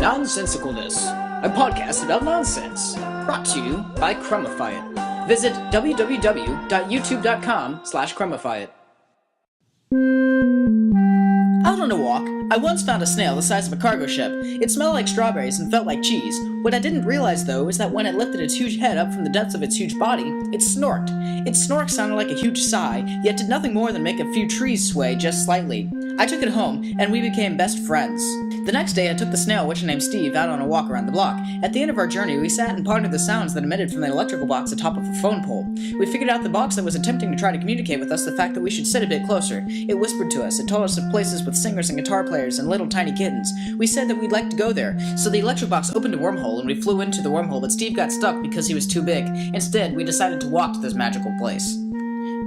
Nonsensicalness, a podcast about nonsense, brought to you by Crumifyit. Visit www.youtube.com/Crumifyit. Out on a walk, I once found a snail the size of a cargo ship. It smelled like strawberries and felt like cheese. What I didn't realize, though, is that when it lifted its huge head up from the depths of its huge body, it snorked. Its snork sounded like a huge sigh, yet did nothing more than make a few trees sway just slightly. I took it home, and we became best friends. The next day, I took the snail, which I named Steve, out on a walk around the block. At the end of our journey, we sat and pondered the sounds that emitted from the electrical box atop of a phone pole. We figured out the box that was attempting to try to communicate with us the fact that we should sit a bit closer. It whispered to us. It told us of places with singers and guitar players and little tiny kittens. We said that we'd like to go there, so the electric box opened a wormhole, and we flew into the wormhole, but Steve got stuck because he was too big. Instead, we decided to walk to this magical place.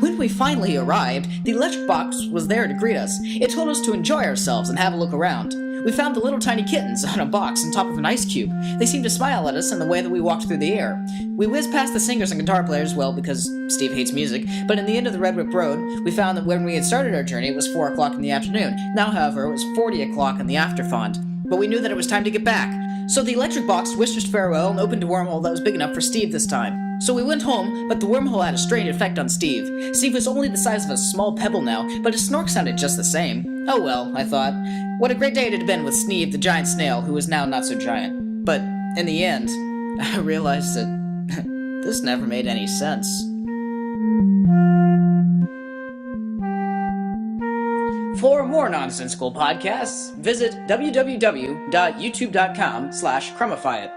When we finally arrived, the electric box was there to greet us. It told us to enjoy ourselves and have a look around. We found the little tiny kittens on a box on top of an ice cube. They seemed to smile at us in the way that we walked through the air. We whizzed past the singers and guitar players, well, because Steve hates music, but in the end of the Red Whip Road, we found that when we had started our journey, it was 4 o'clock in the afternoon. Now, however, it was 40 o'clock in the afterfond. But we knew that it was time to get back. So the electric box wished us farewell and opened a wormhole that was big enough for Steve this time. So we went home, but the wormhole had a strange effect on Steve. Steve was only the size of a small pebble now, but his snork sounded just the same. Oh well, I thought. What a great day it had been with Sneeve, the giant snail, who was now not so giant. But in the end, I realized that this never made any sense. For more nonsensical podcasts, visit www.youtube.com/Crumifyit.